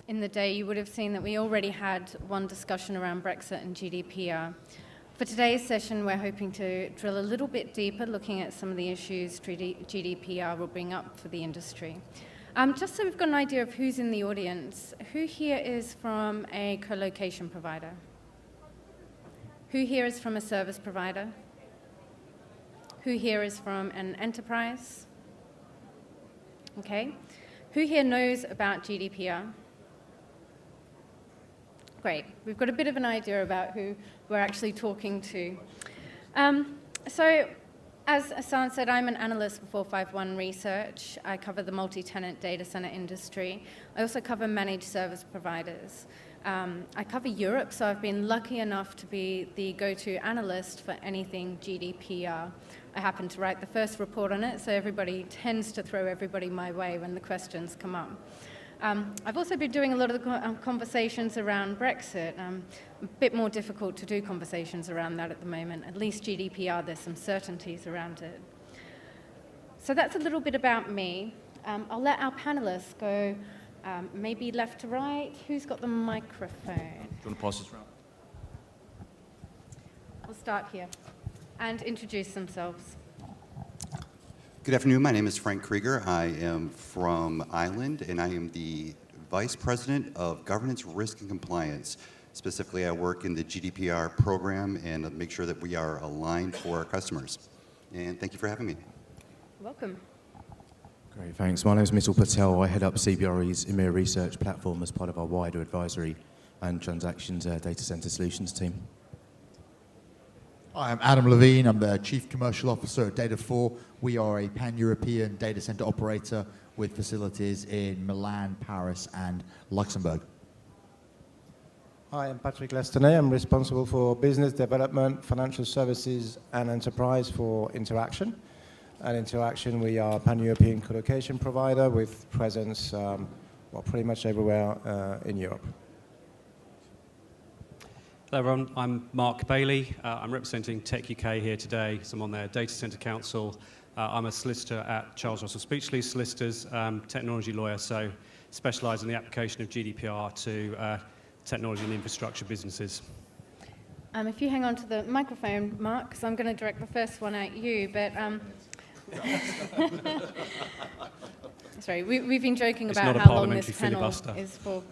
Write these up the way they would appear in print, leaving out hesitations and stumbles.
In the day, you would have seen that we already had one discussion around Brexit and GDPR. For today's session, we're hoping to drill a little bit deeper, looking at some of the issues GDPR will bring up for the industry. Just so we've got an idea of who's in the audience, who here is from a co-location provider? Who here is from a service provider? Who here is from an enterprise? Okay. Who here knows about GDPR? Great. We've got a bit of an idea about who we're actually talking to. So, as Hassan said, I'm an analyst for 451 Research. I cover the multi-tenant data center industry. I also cover managed service providers. I cover Europe, so I've been lucky enough to be the go-to analyst for anything GDPR. I happen to write the first report on it, so everybody tends to throw everybody my way when the questions come up. I've also been doing a lot of the conversations around Brexit. A bit more difficult to do conversations around that at the moment. At least GDPR, there's some certainties around it. So that's a little bit about me. I'll let our panelists go maybe left to right. Who's got the microphone? Do you want to pass this around? We'll start here and introduce themselves. Good afternoon. My name is Frank Krieger. I am from Ireland, and I am the Vice President of Governance, Risk, and Compliance. Specifically, I work in the GDPR program and make sure that we are aligned for our customers. And thank you for having me. Welcome. Great, thanks. My name is Mittal Patel. I head up CBRE's EMEA Research platform as part of our wider advisory and transactions data center solutions team. Hi, I'm Adam Levine. I'm the Chief Commercial Officer at Data4. We are a pan-European data center operator with facilities in Milan, Paris, and Luxembourg. Hi, I'm Patrick Lastennet. I'm responsible for business development, financial services, and enterprise for Interaction. At Interaction, we are a pan-European co-location provider with presence pretty much everywhere in Europe. Hello everyone, I'm Mark Bailey. I'm representing Tech UK here today. So I'm on their Data Centre Council. I'm a solicitor at Charles Russell Speechley Solicitors, technology lawyer, so specialise in the application of GDPR to technology and infrastructure businesses. If you hang on to the microphone, Mark, because I'm going to direct the first one at you, but sorry, we've been joking about how long this panel is for.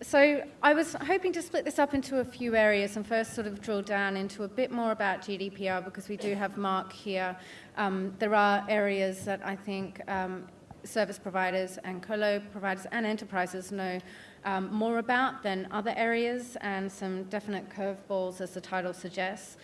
So I was hoping to split this up into a few areas and first sort of drill down into a bit more about GDPR because we do have Mark here. There are areas that I think service providers and colo providers and enterprises know more about than other areas and some definite curveballs as the title suggests.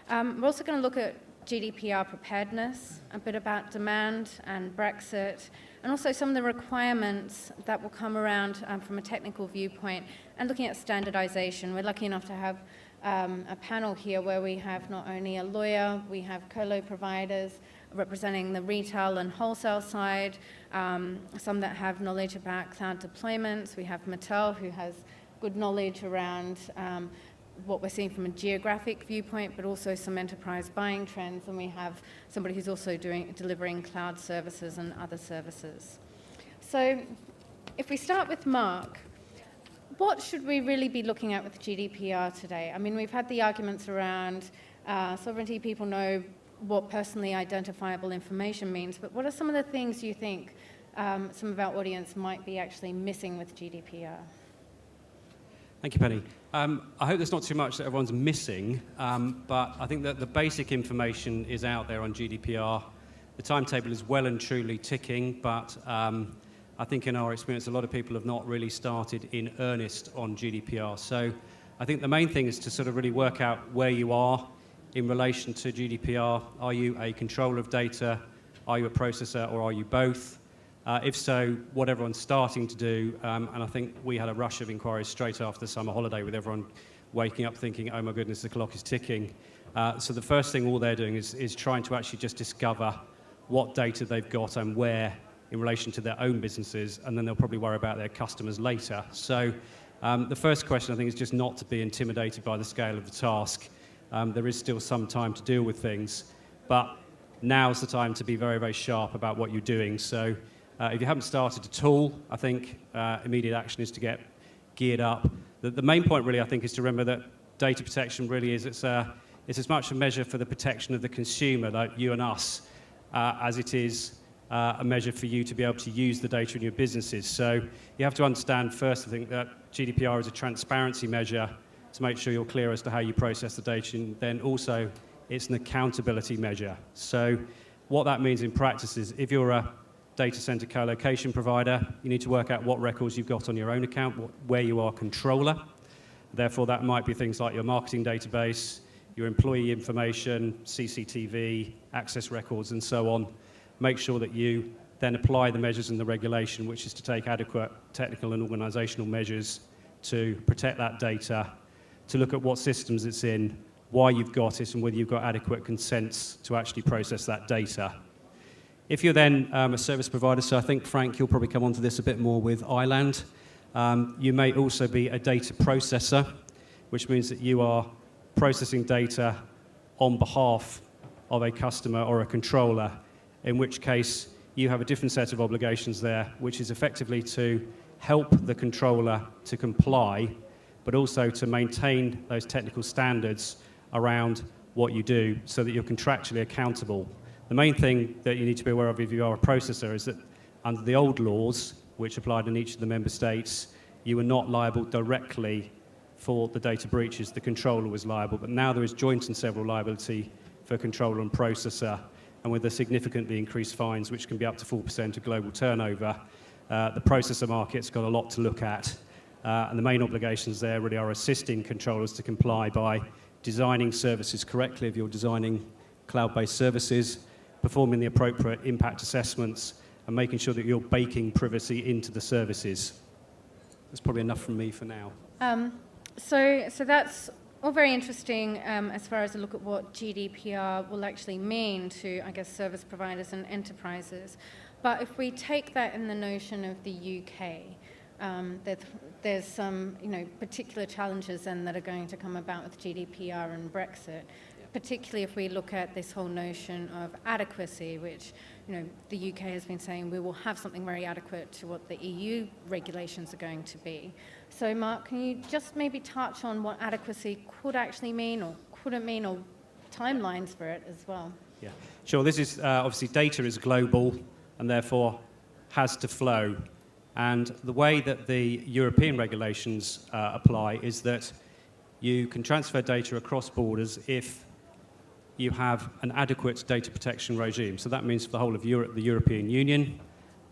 We're also going to look at GDPR preparedness, a bit about demand and Brexit, and also some of the requirements that will come around from a technical viewpoint, and looking at standardization. We're lucky enough to have a panel here where we have not only a lawyer, we have colo providers representing the retail and wholesale side, some that have knowledge about cloud deployments. We have Mattel, who has good knowledge around what we're seeing from a geographic viewpoint, but also some enterprise buying trends, and we have somebody who's also delivering cloud services and other services. So if we start with Mark, what should we really be looking at with GDPR today? I mean, we've had the arguments around sovereignty. People know what personally identifiable information means, but what are some of the things you think some of our audience might be actually missing with GDPR? Thank you, Penny. I hope there's not too much that everyone's missing, but I think that the basic information is out there on GDPR. The timetable is well and truly ticking, but I think in our experience, a lot of people have not really started in earnest on GDPR. So I think the main thing is to sort of really work out where you are in relation to GDPR. Are you a controller of data? Are you a processor, or are you both? If so, what everyone's starting to do, and I think we had a rush of inquiries straight after the summer holiday with everyone waking up thinking, oh my goodness, the clock is ticking. So the first thing all they're doing is trying to actually just discover what data they've got and where in relation to their own businesses, and then they'll probably worry about their customers later. So The first question, I think, is just not to be intimidated by the scale of the task. There is still some time to deal with things, but now's the time to be very, very sharp about what you're doing. So if you haven't started at all, I think immediate action is to get geared up. The main point, really, I think, is to remember that data protection really is, it's as much a measure for the protection of the consumer, like you and us, as it is a measure for you to be able to use the data in your businesses. So you have to understand first, I think, that GDPR is a transparency measure to make sure you're clear as to how you process the data, and then also it's an accountability measure. So what that means in practice is if you're a data center co-location provider, you need to work out what records you've got on your own account, where you are controller. Therefore, that might be things like your marketing database, your employee information, CCTV, access records, and so on. Make sure that you then apply the measures in the regulation, which is to take adequate technical and organisational measures to protect that data, to look at what systems it's in, why you've got it, and whether you've got adequate consents to actually process that data. If you're then a service provider, so I think, Frank, you'll probably come onto this a bit more with Ireland, you may also be a data processor, which means that you are processing data on behalf of a customer or a controller, in which case you have a different set of obligations there, which is effectively to help the controller to comply, but also to maintain those technical standards around what you do so that you're contractually accountable. The main thing that you need to be aware of if you are a processor is that under the old laws, which applied in each of the member states, you were not liable directly for the data breaches. The controller was liable, but now there is joint and several liability for controller and processor, and with the significantly increased fines, which can be up to 4% of global turnover, the processor market's got a lot to look at. And the main obligations there really are assisting controllers to comply by designing services correctly if you're designing cloud-based services, performing the appropriate impact assessments, and making sure that you're baking privacy into the services. That's probably enough from me for now. So that's all very interesting as far as a look at what GDPR will actually mean to, I guess, service providers and enterprises. But if we take that in the notion of the UK, there's some, particular challenges then that are going to come about with GDPR and Brexit, particularly if we look at this whole notion of adequacy, which, the UK has been saying we will have something very adequate to what the EU regulations are going to be. So, Mark, can you just maybe touch on what adequacy could actually mean or couldn't mean, or timelines for it as well? Yeah, sure. This is obviously data is global and therefore has to flow. And the way that the European regulations apply is that you can transfer data across borders if you have an adequate data protection regime. So that means for the whole of Europe, the European Union,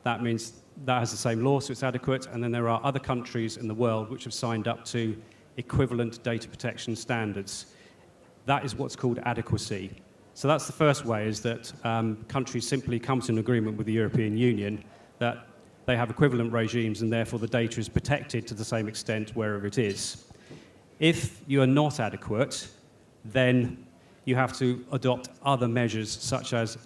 that means that has the same law, so it's adequate. And then there are other countries in the world which have signed up to equivalent data protection standards. That is what's called adequacy. So that's the first way, is that countries simply come to an agreement with the European Union that they have equivalent regimes and therefore the data is protected to the same extent wherever it is. If you are not adequate, then you have to adopt other measures such as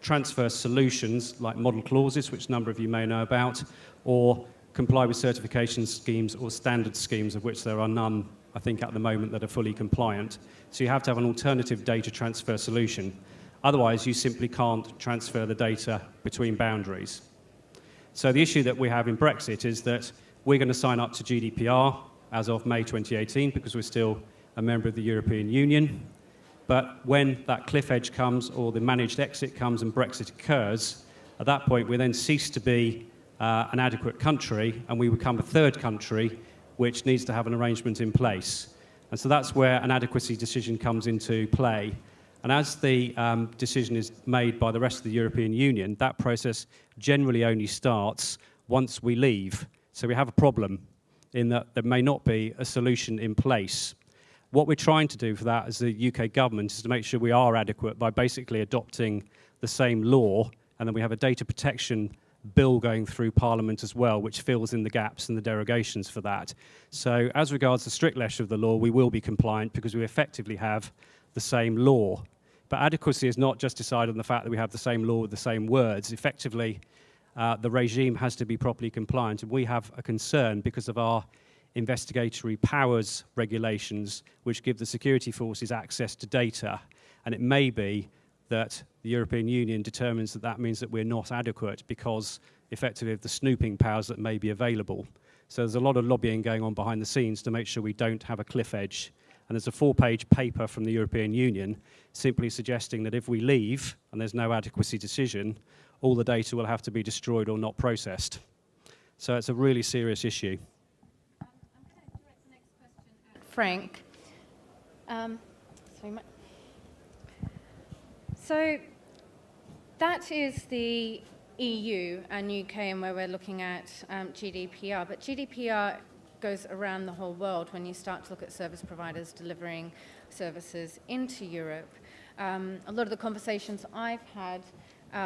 transfer solutions like model clauses, which a number of you may know about, or comply with certification schemes or standard schemes, of which there are none, I think, at the moment that are fully compliant. So you have to have an alternative data transfer solution. Otherwise, you simply can't transfer the data between boundaries. So the issue that we have in Brexit is that we're going to sign up to GDPR as of May 2018 because we're still a member of the European Union. But when that cliff edge comes or the managed exit comes and Brexit occurs, at that point we then cease to be an adequate country and we become a third country which needs to have an arrangement in place. And so that's where an adequacy decision comes into play. And as the decision is made by the rest of the European Union, that process generally only starts once we leave. So we have a problem in that there may not be a solution in place. What we're trying to do for that as the UK government is to make sure we are adequate by basically adopting the same law, and then we have a data protection bill going through Parliament as well, which fills in the gaps and the derogations for that. So as regards the strict letter of the law, we will be compliant because we effectively have the same law. But adequacy is not just decided on the fact that we have the same law with the same words. Effectively, the regime has to be properly compliant, and we have a concern because of our investigatory powers regulations which give the security forces access to data. And it may be that the European Union determines that that means that we're not adequate because effectively of the snooping powers that may be available. So there's a lot of lobbying going on behind the scenes to make sure we don't have a cliff edge. And there's a 4-page paper from the European Union simply suggesting that if we leave and there's no adequacy decision, all the data will have to be destroyed or not processed. So it's a really serious issue. I'm going to direct the next question at Frank. So that is the EU and UK and where we're looking at GDPR, but GDPR goes around the whole world when you start to look at service providers delivering services into Europe. A lot of the conversations I've had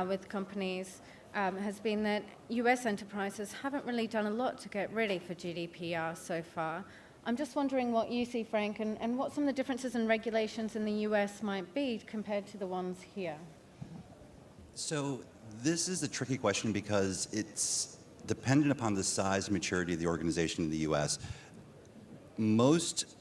with companies has been that US enterprises haven't really done a lot to get ready for GDPR so far. I'm just wondering what you see, Frank, and what some of the differences in regulations in the US might be compared to the ones here. So this is a tricky question because it's dependent upon the size and maturity of the organization in the US. Most,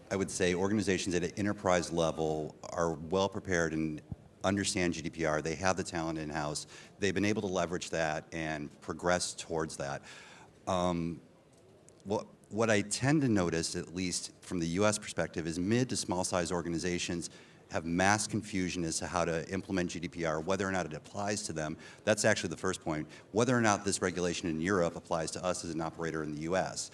I would say, organizations at an enterprise level are well prepared and understand GDPR. They have the talent in-house. They've been able to leverage that and progress towards that. What I tend to notice, at least from the US perspective, is mid to small size organizations have mass confusion as to how to implement GDPR, whether or not it applies to them. That's actually the first point. Whether or not this regulation in Europe applies to us as an operator in the US.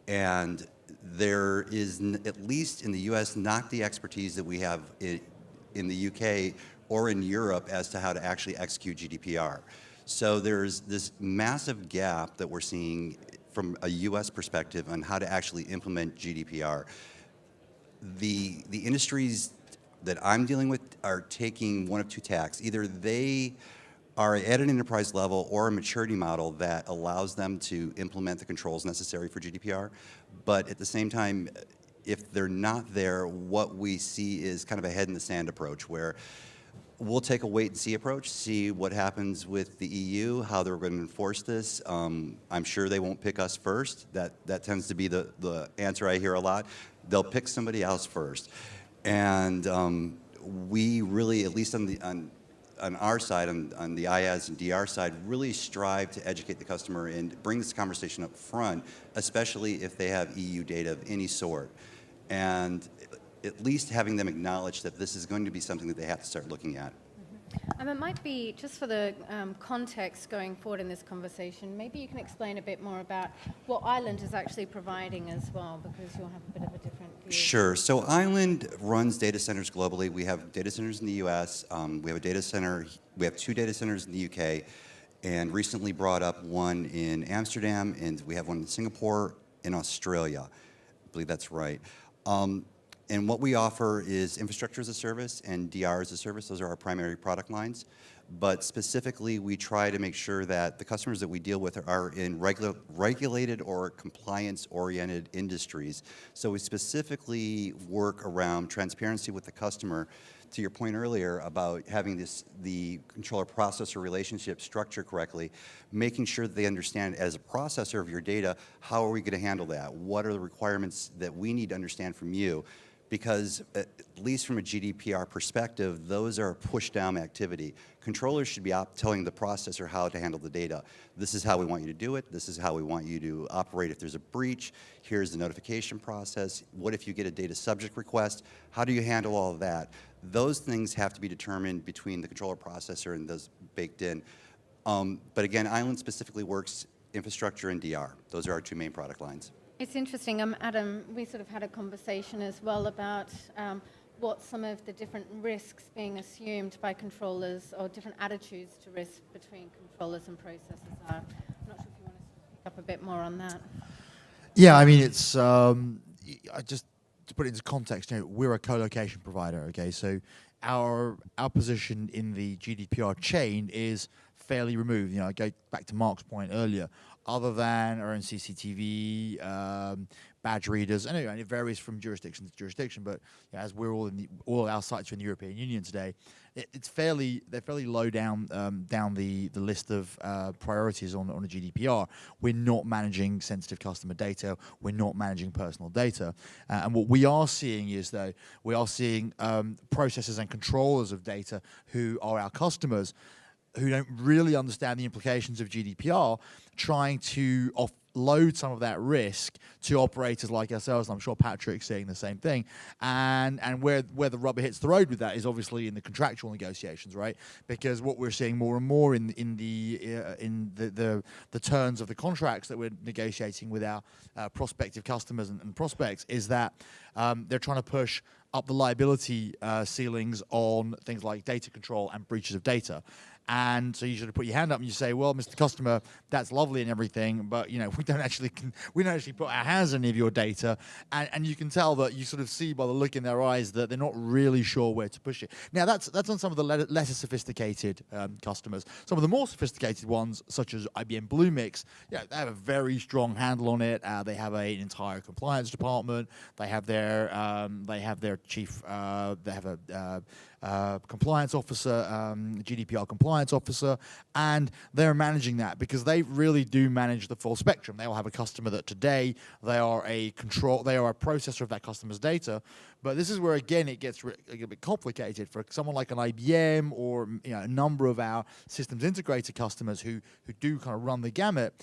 And there is, at least in the US, not the expertise that we have in the UK or in Europe as to how to actually execute GDPR. So there's this massive gap that we're seeing from a US perspective on how to actually implement GDPR. The industries that I'm dealing with are taking one of two tacks. Either they are at an enterprise level or a maturity model that allows them to implement the controls necessary for GDPR. But at the same time, if they're not there, what we see is kind of a head in the sand approach where we'll take a wait and see approach, see what happens with the EU, how they're going to enforce this. I'm sure they won't pick us first. That tends to be the answer I hear a lot. They'll pick somebody else first. And we really, at least on our side, on the IaaS and DR side, really strive to educate the customer and bring this conversation up front, especially if they have EU data of any sort. And at least having them acknowledge that this is going to be something that they have to start looking at. It might be, just for the context going forward in this conversation, maybe you can explain a bit more about what Ireland is actually providing as well, because you'll have a bit of a different view. Sure. So Ireland runs data centers globally. We have data centers in the US. We have a data center. We have 2 data centers in the UK, and recently brought up one in Amsterdam, and we have one in Singapore, in Australia. I believe that's right. And what we offer is infrastructure as a service and DR as a service. Those are our primary product lines. But specifically, we try to make sure that the customers that we deal with are in regulated or compliance-oriented industries. So we specifically work around transparency with the customer. To your point earlier about having the controller-processor relationship structured correctly, making sure that they understand as a processor of your data, how are we going to handle that? What are the requirements that we need to understand from you? Because at least from a GDPR perspective, those are a push-down activity. Controllers should be telling the processor how to handle the data. This is how we want you to do it. This is how we want you to operate if there's a breach. Here's the notification process. What if you get a data subject request? How do you handle all of that? Those things have to be determined between the controller processor and those baked in. But again, Ireland specifically works infrastructure and DR. Those are our 2 main product lines. It's interesting, Adam, we sort of had a conversation as well about what some of the different risks being assumed by controllers or different attitudes to risk between controllers and processors are. I'm not sure if you want to pick up a bit more on that. Yeah, I mean, it's just to put it into context, we're a co-location provider, okay? So our position in the GDPR chain is fairly removed. I go back to Mark's point earlier. Other than our own CCTV, badge readers, and it varies from jurisdiction to jurisdiction. But as we're all our sites are in the European Union today, they're fairly low down the list of priorities on the GDPR. We're not managing sensitive customer data. We're not managing personal data. And what we are seeing is, though, we are seeing processors and controllers of data who are our customers, who don't really understand the implications of GDPR, trying to offload some of that risk to operators like ourselves. And I'm sure Patrick's saying the same thing. And where the rubber hits the road with that is obviously in the contractual negotiations, right? Because what we're seeing more and more in the terms of the contracts that we're negotiating with our prospective customers and prospects is that they're trying to push up the liability ceilings on things like data control and breaches of data. And so you should put your hand up and you say, well, Mr. Customer, that's lovely and everything, but we don't actually put our hands on any of your data. And you can tell that you sort of see by the look in their eyes that they're not really sure where to push it. Now that's on some of the less sophisticated customers. Some of the more sophisticated ones, such as IBM Bluemix, they have a very strong handle on it. They have an entire compliance department. They have their chief. They have a compliance officer, GDPR compliance officer, and they're managing that because they really do manage the full spectrum. They will have a customer that today they are a processor of that customer's data, but this is where again it gets a bit complicated for someone like an IBM or a number of our systems integrator customers who do kind of run the gamut.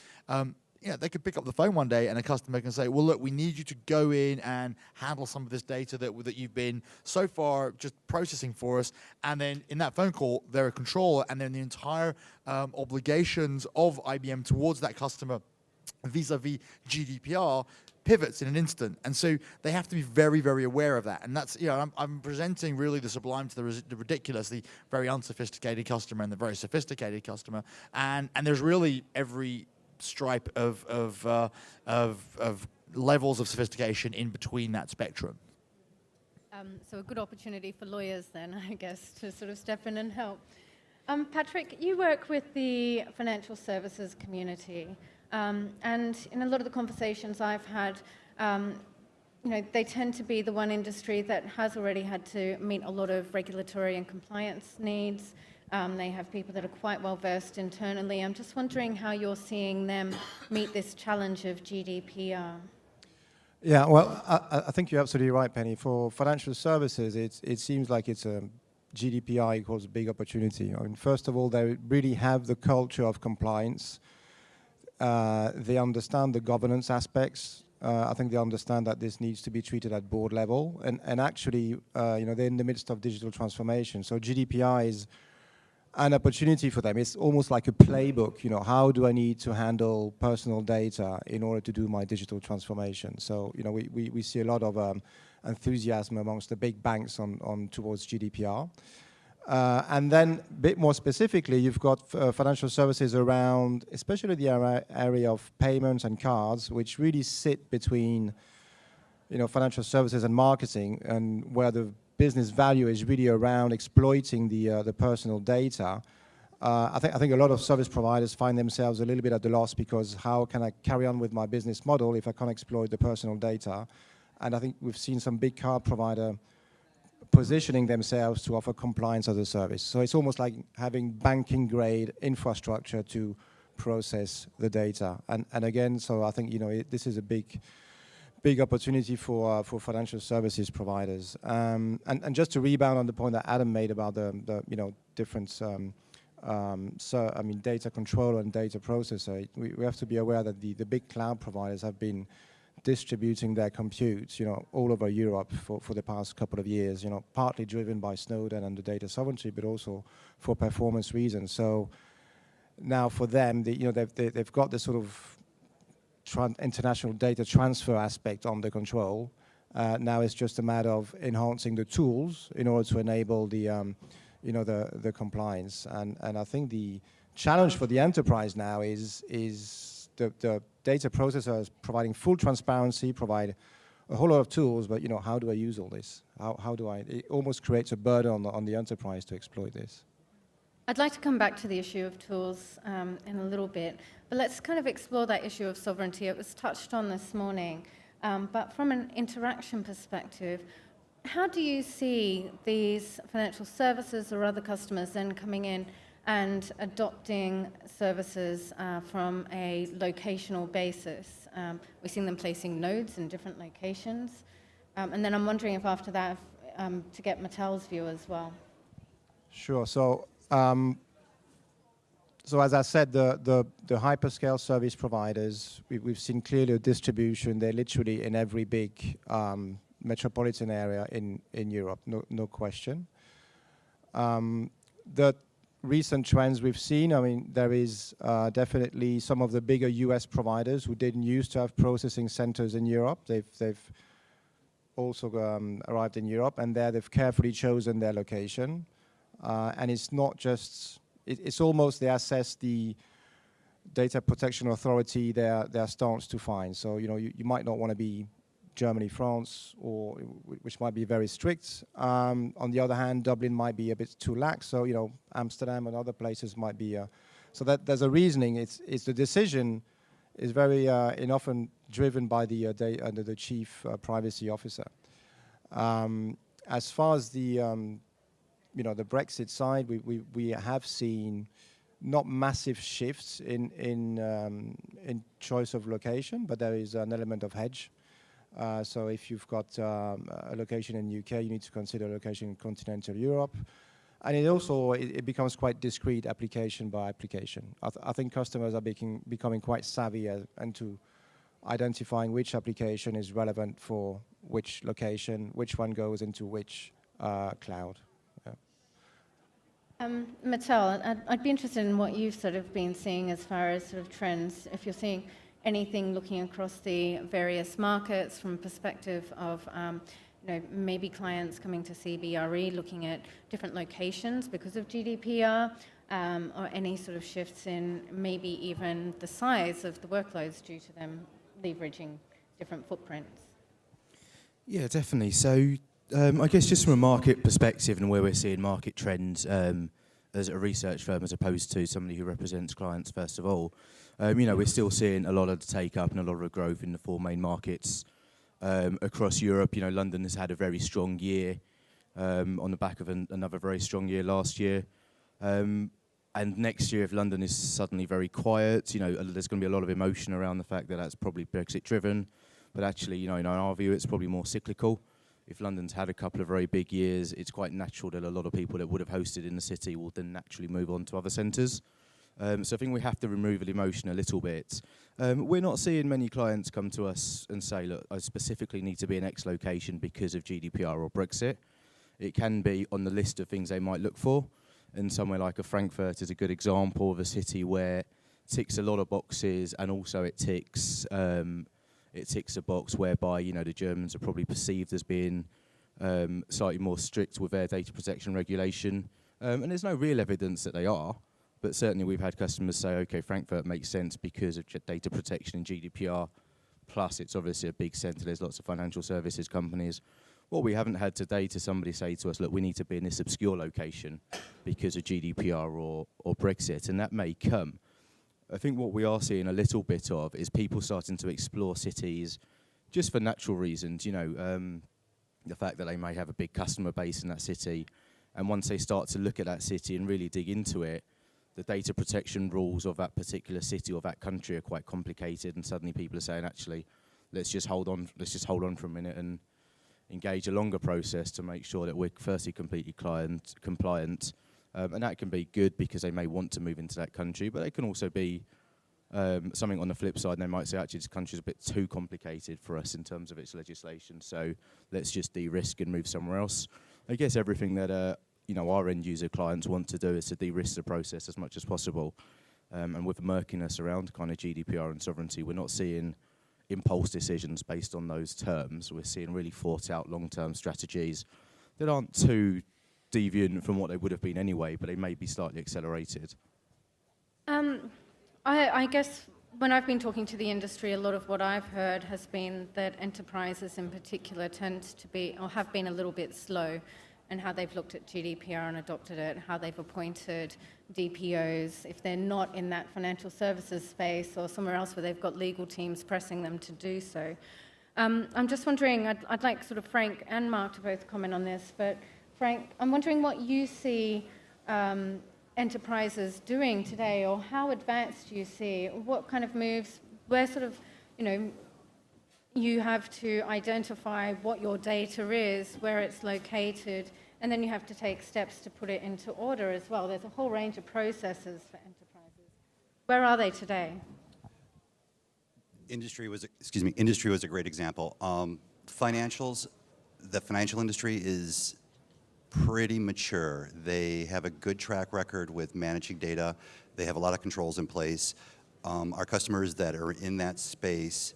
They could pick up the phone one day and a customer can say, well, look, we need you to go in and handle some of this data that you've been so far just processing for us. And then in that phone call, they're a controller, and then the entire obligations of IBM towards that customer vis-a-vis GDPR pivots in an instant. And so they have to be very, very aware of that. And that's, I'm presenting really the sublime to the ridiculous, the very unsophisticated customer and the very sophisticated customer. And there's really every stripe of levels of sophistication in between that spectrum. So a good opportunity for lawyers then, I guess, to sort of step in and help. Patrick, you work with the financial services community, and in a lot of the conversations I've had, they tend to be the one industry that has already had to meet a lot of regulatory and compliance needs. They have people that are quite well versed internally. I'm just wondering how you're seeing them meet this challenge of GDPR. Yeah, well, I think you're absolutely right, Penny. For financial services, it seems like it's a GDPR equals big opportunity. I mean, first of all, they really have the culture of compliance. They understand the governance aspects. I think they understand that this needs to be treated at board level. And actually, they're in the midst of digital transformation. So GDPR is an opportunity for them. It's almost like a playbook. How do I need to handle personal data in order to do my digital transformation? So, we see a lot of enthusiasm amongst the big banks on towards GDPR. And then a bit more specifically, you've got financial services around, especially the area of payments and cards, which really sit between, financial services and marketing, and where the business value is really around exploiting the personal data. I think a lot of service providers find themselves a little bit at the loss because how can I carry on with my business model if I can't exploit the personal data? And I think we've seen some big card provider positioning themselves to offer compliance as a service. So it's almost like having banking grade infrastructure to process the data. And again, so I think this is a big opportunity for financial services providers. And just to rebound on the point that Adam made about the difference, data controller and data processor, we have to be aware that the big cloud providers have been distributing their compute, all over Europe for the past couple of years, partly driven by Snowden and the data sovereignty, but also for performance reasons. So now for them, they've got this sort of international data transfer aspect on the control. Now it's just a matter of enhancing the tools in order to enable the compliance. And I think the challenge for the enterprise now is the data processors providing full transparency, provide a whole lot of tools, but how do I use all this? How do I? It almost creates a burden on the enterprise to exploit this. I'd like to come back to the issue of tools in a little bit, but let's kind of explore that issue of sovereignty. It was touched on this morning, but from an interaction perspective, how do you see these financial services or other customers then coming in and adopting services from a locational basis? We've seen them placing nodes in different locations. And then I'm wondering if after that, to get Mattel's view as well. Sure. So as I said, the hyperscale service providers, we've seen clearly a distribution. They're literally in every big metropolitan area in Europe, no question. The recent trends we've seen, I mean, there is definitely some of the bigger US providers who didn't used to have processing centers in Europe. They've also arrived in Europe, and there they've carefully chosen their location. And it's not just, it's almost they assess the data protection authority, their stance to fine. So, you know, you might not want to be Germany, France, or which might be very strict. On the other hand, Dublin might be a bit too lax. So, you know, Amsterdam and other places might be. So that there's a reasoning. It's the decision is very often driven by the chief privacy officer. As far as the you know, the Brexit side, we have seen not massive shifts in choice of location, but there is an element of hedge. So if you've got a location in UK, you need to consider a location in continental Europe. And it also, it becomes quite discrete application by application. I think customers are becoming quite savvy and to identifying which application is relevant for which location, which one goes into which cloud. Mattel, I'd be interested in what you've sort of been seeing as far as sort of trends, if you're seeing anything looking across the various markets from perspective of you know, maybe clients coming to CBRE looking at different locations because of GDPR, or any sort of shifts in maybe even the size of the workloads due to them leveraging different footprints. Yeah, definitely. So I guess just from a market perspective and where we're seeing market trends as a research firm as opposed to somebody who represents clients, first of all, you know, we're still seeing a lot of the take-up and a lot of the growth in the four main markets across Europe. You know, London has had a very strong year on the back of another very strong year last year. And next year, if London is suddenly very quiet, you know, there's going to be a lot of emotion around the fact that that's probably Brexit-driven. But actually, you know, in our view, it's probably more cyclical. If London's had a couple of very big years, it's quite natural that a lot of people that would have hosted in the city will then naturally move on to other centres. So I think we have to remove the emotion a little bit. We're not seeing many clients come to us and say, look, I specifically need to be in X location because of GDPR or Brexit. It can be on the list of things they might look for. And somewhere like a Frankfurt is a good example of a city where it ticks a lot of boxes, and also it ticks a box whereby, you know, the Germans are probably perceived as being slightly more strict with their data protection regulation. And there's no real evidence that they are, but certainly we've had customers say, okay, Frankfurt makes sense because of data protection and GDPR, plus it's obviously a big centre, there's lots of financial services companies. What we haven't had to date is somebody say to us, look, we need to be in this obscure location because of GDPR or Brexit, and that may come. I think what we are seeing a little bit of is people starting to explore cities just for natural reasons, you know, the fact that they may have a big customer base in that city, and once they start to look at that city and really dig into it, the data protection rules of that particular city or that country are quite complicated, and suddenly people are saying, actually, let's just hold on for a minute and engage a longer process to make sure that we're firstly completely compliant. And that can be good because they may want to move into that country, but it can also be something on the flip side. And they might say, actually, this country's a bit too complicated for us in terms of its legislation, so let's just de-risk and move somewhere else. I guess everything that you know, our end user clients want to do is to de-risk the process as much as possible. And with the murkiness around kind of GDPR and sovereignty, we're not seeing impulse decisions based on those terms. We're seeing really thought out long-term strategies that aren't too deviant from what they would have been anyway, but they may be slightly accelerated. I guess when I've been talking to the industry, a lot of what I've heard has been that enterprises in particular tend to be, or have been a little bit slow and how they've looked at GDPR and adopted it, how they've appointed DPOs if they're not in that financial services space or somewhere else where they've got legal teams pressing them to do so. I'm just wondering, I'd like sort of Frank and Mark to both comment on this, but Frank, I'm wondering what you see enterprises doing today, or how advanced do you see, what kind of moves, where sort of, you have to identify what your data is, where it's located, and then you have to take steps to put it into order as well. There's a whole range of processes for enterprises. Where are they today? Industry was a great example. Financials, the financial industry is pretty mature. They have a good track record with managing data. They have a lot of controls in place. Our customers that are in that space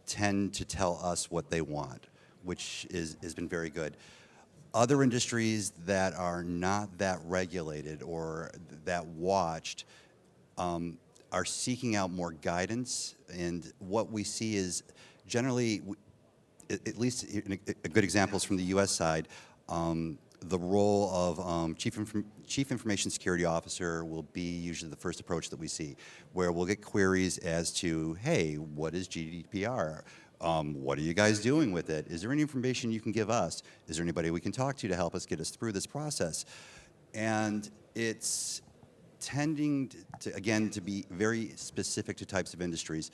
tend to tell us what they want, which has been very good. Other industries that are not that regulated or that watched are seeking out more guidance, and what we see is generally, at least a good example is from the US side, the role of Chief Information Security Officer will be usually the first approach that we see, where we'll get queries as to, hey, what is GDPR? What are you guys doing with it? Is there any information you can give us? Is there anybody we can talk to help us get us through this process? And it's tending to, again, to be very specific to types of industries.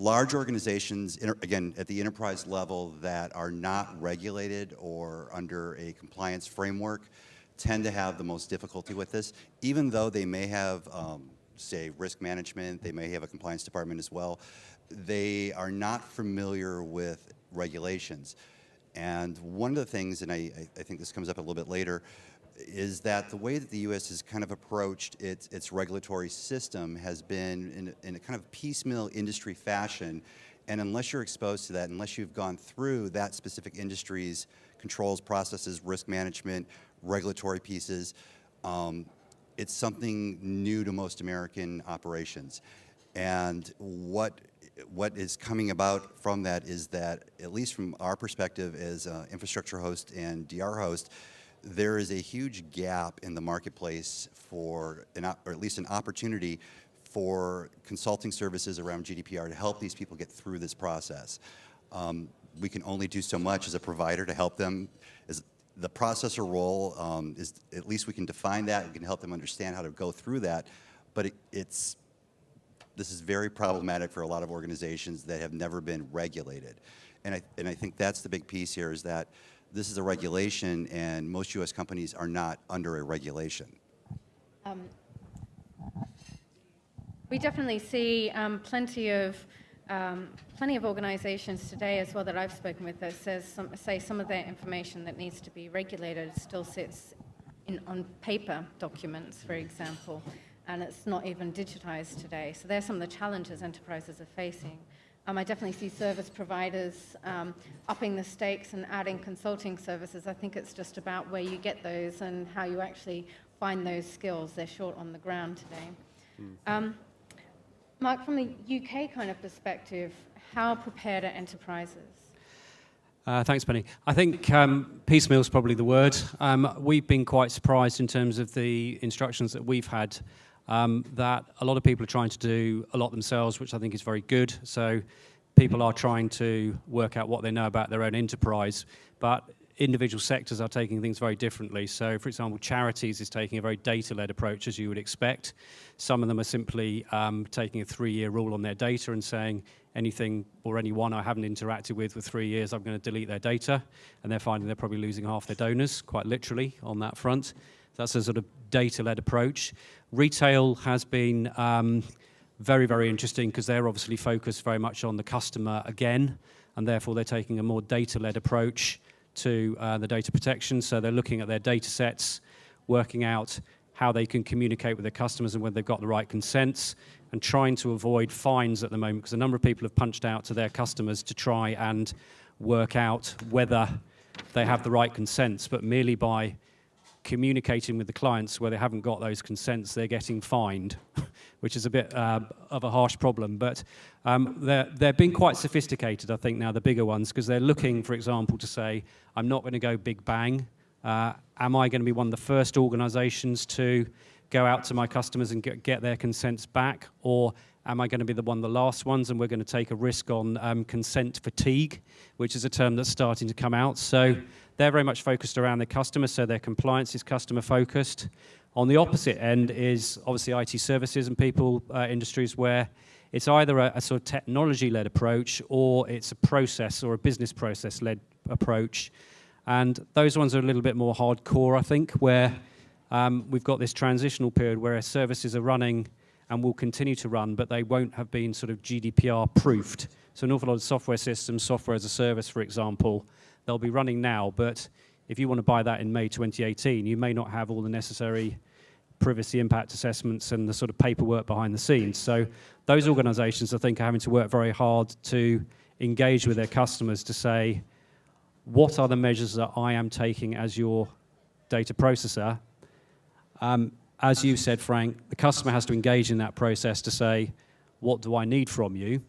Large organizations, again, at the enterprise level that are not regulated or under a compliance framework tend to have the most difficulty with this, even though they may have, say, risk management, they may have a compliance department as well. They are not familiar with regulations. And one of the things, and I think this comes up a little bit later, is that the way that the U.S. has kind of approached its regulatory system has been in a kind of piecemeal industry fashion, and unless you're exposed to that, unless you've gone through that specific industry's controls, processes, risk management, regulatory pieces, it's something new to most American operations. And what is coming about from that is that, at least from our perspective as infrastructure host and DR host, there is a huge gap in the marketplace for, or at least an opportunity for consulting services around GDPR to help these people get through this process. We can only do so much as a provider to help them. As the processor role is, at least we can define that, we can help them understand how to go through that, but this is very problematic for a lot of organizations that have never been regulated. And I think that's the big piece here, is that this is a regulation, and most U.S. companies are not under a regulation. We definitely see plenty of organizations today as well that I've spoken with that say some of their information that needs to be regulated still sits on paper documents, for example, and it's not even digitized today. So there's some of the challenges enterprises are facing. I definitely see service providers upping the stakes and adding consulting services. I think it's just about where you get those and how you actually find those skills. They're short on the ground today. Mark, from the UK kind of perspective, how prepared are enterprises? Thanks, Penny. I think piecemeal is probably the word. We've been quite surprised in terms of the instructions that we've had, that a lot of people are trying to do a lot themselves, which I think is very good. So people are trying to work out what they know about their own enterprise, but individual sectors are taking things very differently. So, for example, charities is taking a very data-led approach, as you would expect. Some of them are simply taking a 3-year rule on their data and saying anything or anyone I haven't interacted with for 3 years, I'm going to delete their data. And they're finding they're probably losing half their donors, quite literally, on that front. That's a sort of data-led approach. Retail has been very, very interesting because they're obviously focused very much on the customer again, and therefore they're taking a more data-led approach to the data protection. So they're looking at their data sets, working out how they can communicate with their customers and whether they've got the right consents, and trying to avoid fines at the moment, because a number of people have punched out to their customers to try and work out whether they have the right consents, but merely by communicating with the clients where they haven't got those consents, they're getting fined, which is a bit of a harsh problem. But they're being quite sophisticated, I think, now, the bigger ones, because they're looking, for example, to say, I'm not going to go big bang. Am I going to be one of the first organisations to go out to my customers and get their consents back, or am I going to be one of the last ones, and we're going to take a risk on consent fatigue, which is a term that's starting to come out. So they're very much focused around their customers, so their compliance is customer focused. On the opposite end is obviously IT services and people industries, where it's either a sort of technology-led approach, or it's a process or a business process-led approach. And those ones are a little bit more hardcore, I think, where we've got this transitional period where services are running and will continue to run, but they won't have been sort of GDPR proofed. So an awful lot of software systems, software as a service, for example, they'll be running now, but if you want to buy that in May 2018, you may not have all the necessary privacy impact assessments and the sort of paperwork behind the scenes. So those organizations, I think, are having to work very hard to engage with their customers to say, what are the measures that I am taking as your data processor? As you said, Frank, the customer has to engage in that process to say, what do I need from you?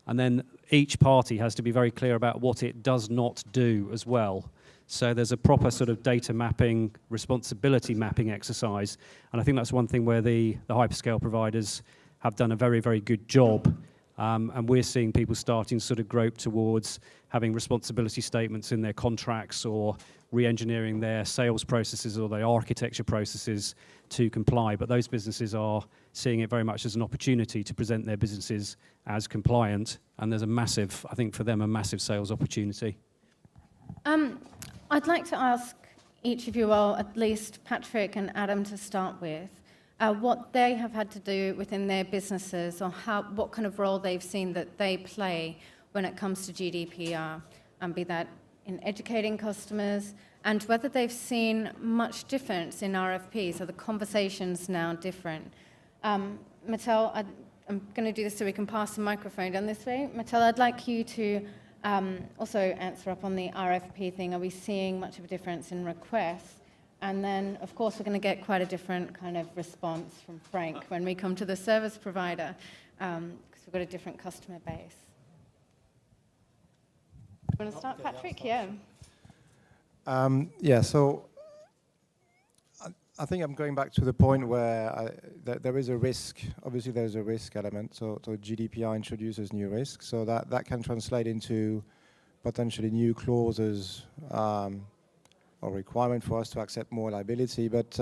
And then each party has to be very clear about what it does not do as well. So there's a proper sort of data mapping, responsibility mapping exercise. And I think that's one thing where the hyperscale providers have done a very, very good job. And we're seeing people starting to sort of grope towards having responsibility statements in their contracts, or re-engineering their sales processes or their architecture processes to comply. But those businesses are seeing it very much as an opportunity to present their businesses as compliant. And there's a massive, I think for them, a massive sales opportunity. I'd like to ask each of you, well, at least Patrick and Adam to start with, what they have had to do within their businesses, or what kind of role they've seen that they play when it comes to GDPR, and be that in educating customers, and whether they've seen much difference in RFPs. Are the conversations now different? Mattel, I'm going to do this so we can pass the microphone down this way. Mattel, I'd like you to also answer up on the RFP thing. Are we seeing much of a difference in requests? And then, of course, we're going to get quite a different kind of response from Frank when we come to the service provider, because we've got a different customer base. You want to start, Patrick? Yeah. So I think I'm going back to the point where there is a risk. Obviously, there's a risk element. So GDPR introduces new risks. So that can translate into potentially new clauses or requirement for us to accept more liability. But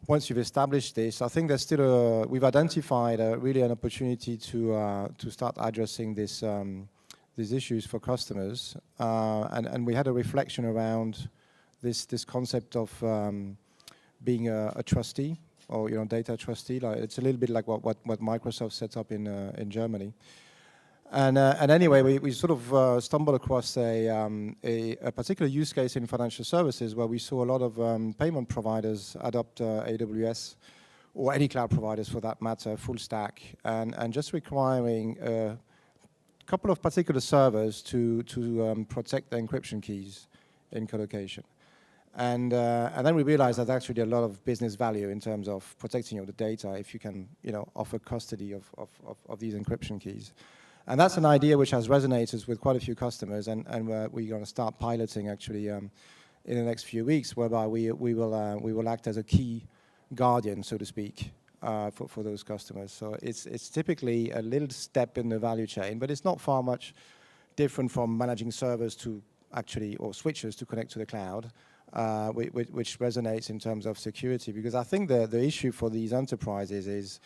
once you've established this, I think there's still we've identified really an opportunity to start addressing this. These issues for customers, and we had a reflection around this concept of being a trustee, or data trustee. Like, it's a little bit like what Microsoft set up in Germany. And anyway, we sort of stumbled across a particular use case in financial services where we saw a lot of payment providers adopt AWS, or any cloud providers for that matter, full stack, and just requiring couple of particular servers to protect the encryption keys in colocation. And then we realized that actually a lot of business value in terms of protecting the data if you can offer custody of these encryption keys. And that's an idea which has resonated with quite a few customers, and we're going to start piloting actually in the next few weeks, whereby we will act as a key guardian, so to speak, for those customers. So it's typically a little step in the value chain, but it's not far much different from managing servers to actually, or switches to connect to the cloud, which resonates in terms of security. Because I think the issue for these enterprises is,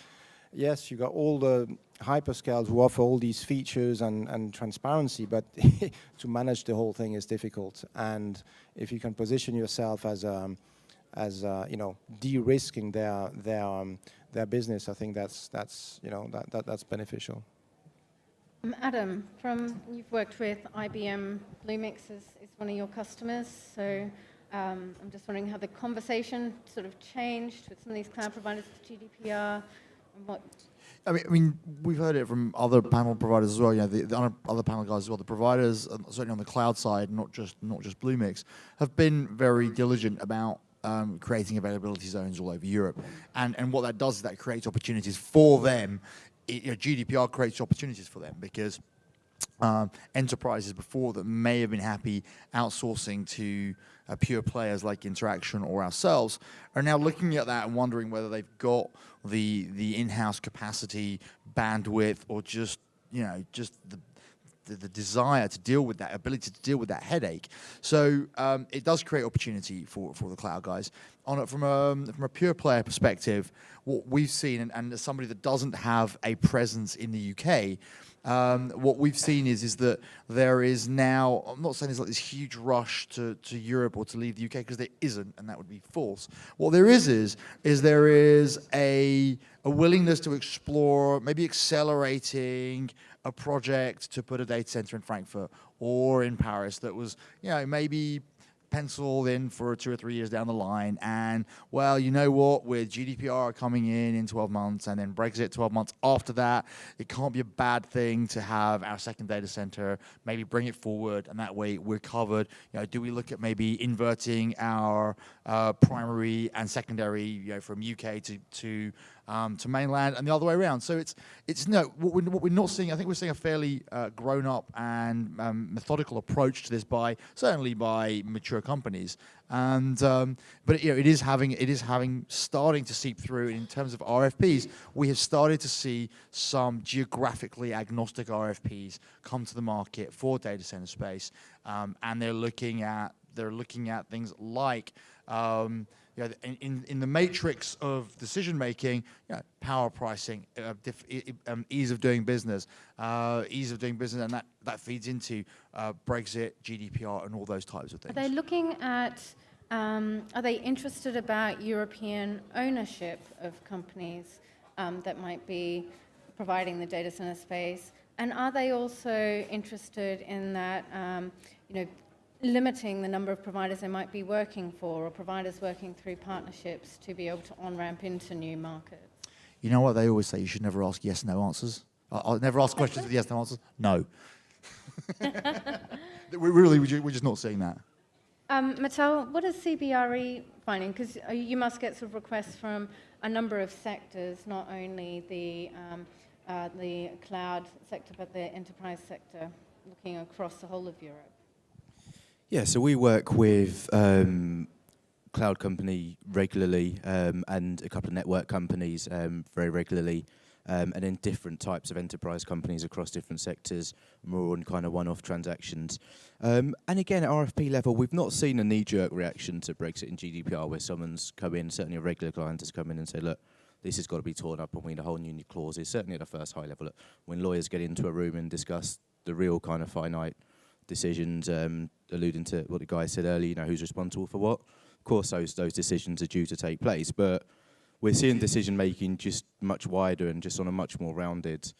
yes, you got all the hyperscales who offer all these features and transparency, but to manage the whole thing is difficult. And if you can position yourself as de-risking their business, I think that's beneficial. Adam, you've worked with IBM. Bluemix is one of your customers, so I'm just wondering how the conversation sort of changed with some of these cloud providers with GDPR, and what. I mean, we've heard it from other panel providers as well. The other panel guys as well. The providers, certainly on the cloud side, not just Bluemix, have been very diligent about creating availability zones all over Europe, and what that does is that creates opportunities for them. GDPR creates opportunities for them because enterprises before that may have been happy outsourcing to pure players like Interaction or ourselves are now looking at that and wondering whether they've got the in-house capacity, bandwidth, or just the desire to deal with that, ability to deal with that headache. So it does create opportunity for the cloud guys. From a pure player perspective, what we've seen, and as somebody that doesn't have a presence in the UK, what we've seen is that there is now, I'm not saying there's like this huge rush to Europe or to leave the UK, because there isn't, and that would be false. What there is there is a willingness to explore, maybe accelerating a project to put a data center in Frankfurt or in Paris that was, maybe penciled in for 2 or 3 years down the line. And, well, you know what, with GDPR coming in 12 months and then Brexit 12 months after that, it can't be a bad thing to have our second data center, maybe bring it forward, and that way we're covered. Do we look at maybe inverting our primary and secondary, from UK to mainland, and the other way around? So what we're not seeing. I think we're seeing a fairly grown up and methodical approach to this certainly by mature companies, and but it is starting to seep through in terms of RFPs. We have started to see some geographically agnostic RFPs come to the market for data center space, and they're looking at things like. In the matrix of decision making, power pricing, ease of doing business, and that feeds into Brexit, GDPR, and all those types of things. Are they looking at? Are they interested about European ownership of companies that might be providing the data center space, and are they also interested in that? Limiting the number of providers they might be working for, or providers working through partnerships to be able to on-ramp into new markets? You know what they always say? You should never ask yes/no answers. I'll never ask questions with yes/no answers. No. We're just not seeing that. Mattel, what is CBRE finding? Because you must get sort of requests from a number of sectors, not only the cloud sector, but the enterprise sector, looking across the whole of Europe. Yeah, so we work with cloud company regularly and a couple of network companies very regularly, and then different types of enterprise companies across different sectors, more on kind of one-off transactions. And again, at RFP level, we've not seen a knee-jerk reaction to Brexit and GDPR where someone's come in, certainly a regular client has come in and said, look, this has got to be torn up and we need a whole new clauses. Certainly at the first high level, when lawyers get into a room and discuss the real kind of finite decisions, alluding to what the guy said earlier, who's responsible for what. Of course, those decisions are due to take place, but we're seeing decision making just much wider and just on a much more rounded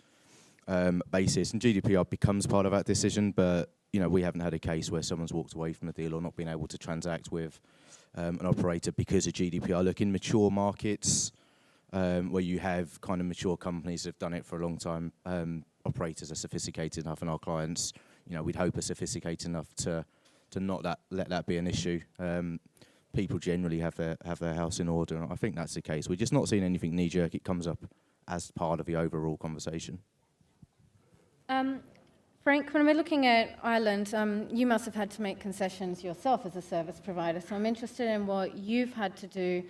basis. And GDPR becomes part of that decision, but we haven't had a case where someone's walked away from the deal or not been able to transact with an operator because of GDPR. Look, in mature markets where you have kind of mature companies that have done it for a long time, operators are sophisticated enough, and our clients, we'd hope are sophisticated enough to not let that be an issue. People generally have their house in order, and I think that's the case. We're just not seeing anything knee-jerk. It comes up as part of the overall conversation. Frank, when we're looking at Ireland, you must have had to make concessions yourself as a service provider, so I'm interested in what you've had to do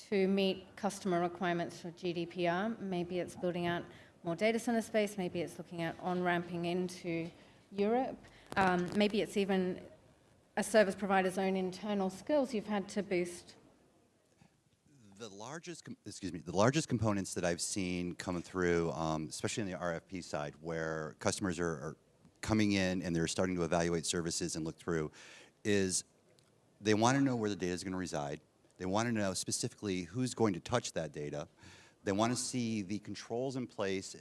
to meet customer requirements for GDPR. Maybe it's building out more data center space, maybe it's looking at on-ramping into Europe, maybe it's even a service provider's own internal skills you've had to boost. The largest components that I've seen coming through, especially on the RFP side, where customers are coming in and they're starting to evaluate services and look through, is they want to know where the data is going to reside. They want to know specifically who's going to touch that data. They want to see the controls in place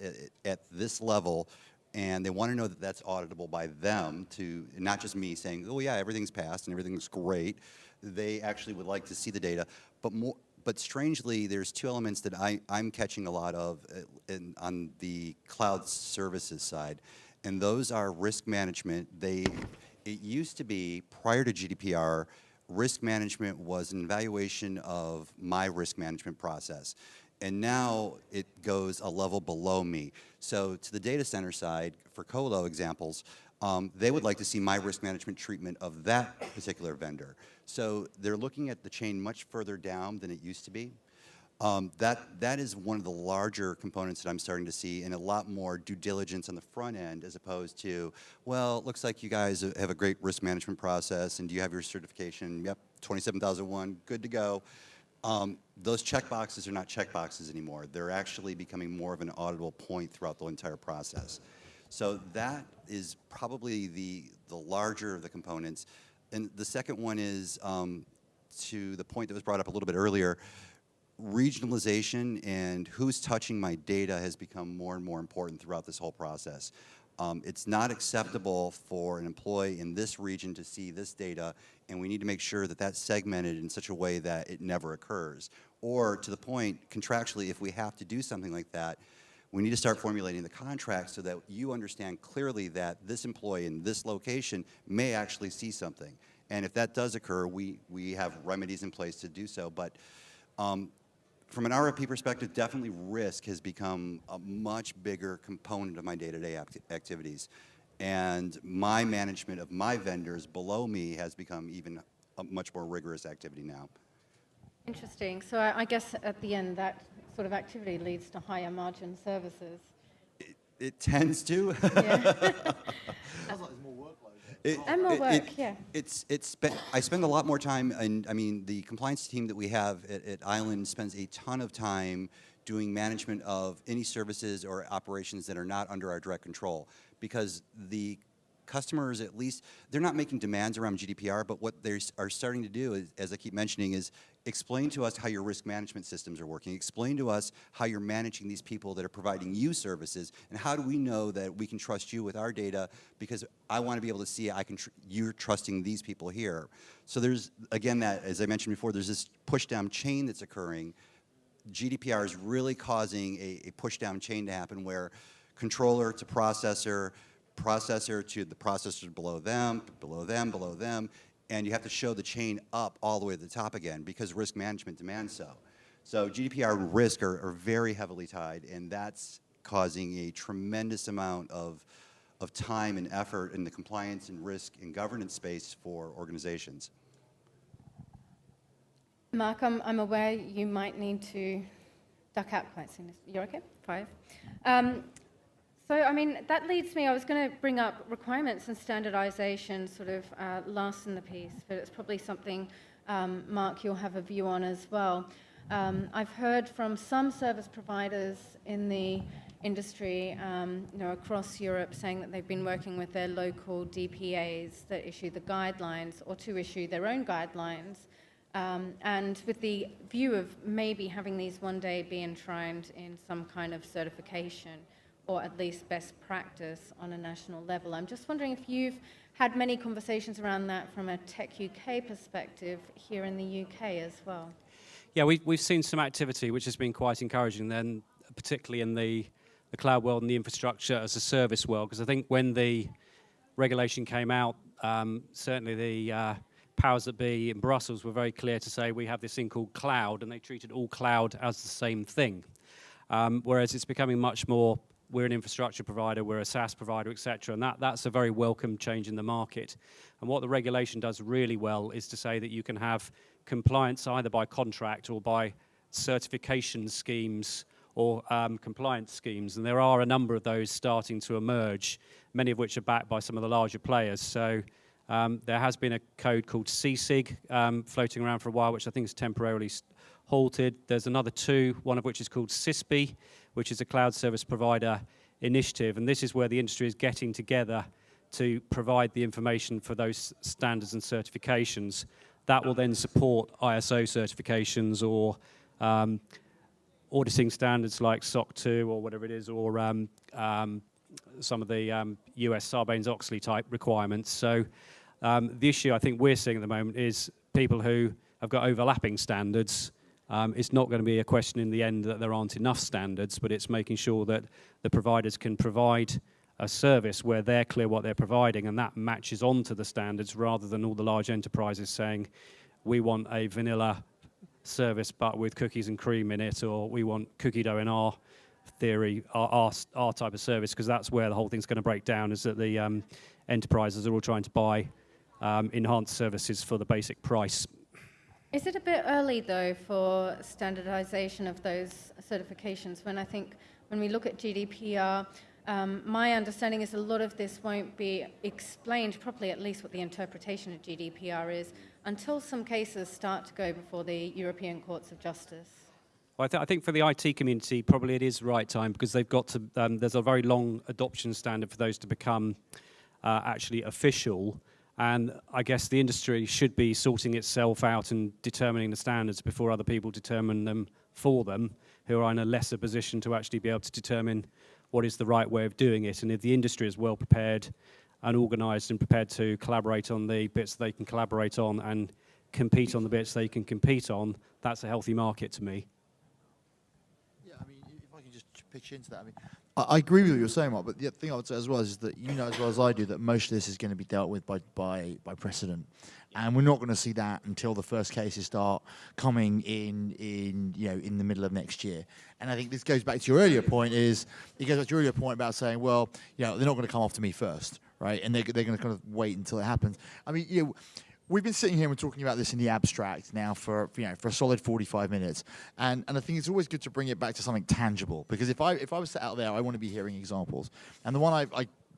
at this level, and they want to know that that's auditable by them, to not just me saying, oh yeah, everything's passed and everything's great. They actually would like to see the data. But strangely, there's two elements that I'm catching a lot of on the cloud services side, and those are risk management. It used to be, prior to GDPR, risk management was an evaluation of my risk management process. And now it goes a level below me. So to the data center side, for colo examples, they would like to see my risk management treatment of that particular vendor. So they're looking at the chain much further down than it used to be. That is one of the larger components that I'm starting to see, and a lot more due diligence on the front end, as opposed to, well, it looks like you guys have a great risk management process, and do you have your certification? Yep, 27001, good to go. Those checkboxes are not checkboxes anymore. They're actually becoming more of an auditable point throughout the entire process. So that is probably the larger of the components. And the second one is, to the point that was brought up a little bit earlier, regionalization and who's touching my data has become more and more important throughout this whole process. It's not acceptable for an employee in this region to see this data, and we need to make sure that that's segmented in such a way that it never occurs. Or to the point, contractually, if we have to do something like that, we need to start formulating the contract so that you understand clearly that this employee in this location may actually see something. And if that does occur, we have remedies in place to do so. But from an RFP perspective, definitely risk has become a much bigger component of my day-to-day activities. And my management of my vendors below me has become even a much more rigorous activity now. Interesting. So I guess at the end, that sort of activity leads to higher margin services. It tends to. Yeah. And more work, yeah. I spend a lot more time, and I mean, the compliance team that we have at Island spends a ton of time doing management of any services or operations that are not under our direct control, because the customers, at least, they're not making demands around GDPR, but what they are starting to do, is, as I keep mentioning, is explain to us how your risk management systems are working. Explain to us how you're managing these people that are providing you services, and how do we know that we can trust you with our data, because I want to be able to see you're trusting these people here. So there's, again, that, as I mentioned before, there's this push-down chain that's occurring. GDPR is really causing a push-down chain to happen where controller to processor, processor to the processors below them, below them, below them, and you have to show the chain up all the way to the top again because risk management demands so. So GDPR and risk are very heavily tied, and that's causing a tremendous amount of time and effort in the compliance and risk and governance space for organizations. Mark, I'm aware you might need to duck out quite soon. You're okay? 5. So, I mean, that leads me, I was going to bring up requirements and standardization sort of last in the piece, but it's probably something, Mark, you'll have a view on as well. I've heard from some service providers in the industry, across Europe, saying that they've been working with their local DPAs that issue the guidelines, or to issue their own guidelines, and with the view of maybe having these one day be enshrined in some kind of certification, or at least best practice on a national level. I'm just wondering if you've had many conversations around that from a Tech UK perspective here in the UK as well. Yeah, we've seen some activity which has been quite encouraging then, particularly in the cloud world and the infrastructure as a service world, because I think when the regulation came out, certainly the powers that be in Brussels were very clear to say we have this thing called cloud, and they treated all cloud as the same thing. Whereas it's becoming much more, we're an infrastructure provider, we're a SaaS provider, etc., and that's a very welcome change in the market. And what the regulation does really well is to say that you can have compliance either by contract or by certification schemes or compliance schemes, and there are a number of those starting to emerge, many of which are backed by some of the larger players. So there has been a code called CSIG floating around for a while, which I think is temporarily halted. There's another 2, one of which is called CISPI, which is a cloud service provider initiative, and this is where the industry is getting together to provide the information for those standards and certifications. That will then support ISO certifications or auditing standards like SOC 2 or whatever it is, or some of the US Sarbanes-Oxley type requirements. So the issue I think we're seeing at the moment is people who have got overlapping standards. It's not going to be a question in the end that there aren't enough standards, but it's making sure that the providers can provide a service where they're clear what they're providing, and that matches onto the standards, rather than all the large enterprises saying, we want a vanilla service but with cookies and cream in it, or we want cookie dough in our theory, our type of service, because that's where the whole thing's going to break down, is that the enterprises are all trying to buy enhanced services for the basic price. Is it a bit early, though, for standardization of those certifications? When we look at GDPR, my understanding is a lot of this won't be explained properly, at least what the interpretation of GDPR is, until some cases start to go before the European Courts of Justice. Well, I think for the IT community, probably it is the right time, because they've got to. There's a very long adoption standard for those to become actually official, and I guess the industry should be sorting itself out and determining the standards before other people determine them for them, who are in a lesser position to actually be able to determine what is the right way of doing it. And if the industry is well prepared and organised and prepared to collaborate on the bits they can collaborate on and compete on the bits they can compete on, that's a healthy market to me. If I can just pitch into that, I agree with what you're saying, Mark, but the thing I would say as well is that you know as well as I do that most of this is going to be dealt with by precedent, and we're not going to see that until the first cases start coming in the middle of next year. And I think this goes back to your earlier point about saying, well, they're not going to come after me first, right? And they're going to kind of wait until it happens. We've been sitting here and talking about this in the abstract now for a solid 45 minutes, and I think it's always good to bring it back to something tangible, because if I was sat out there, I want to be hearing examples, and the one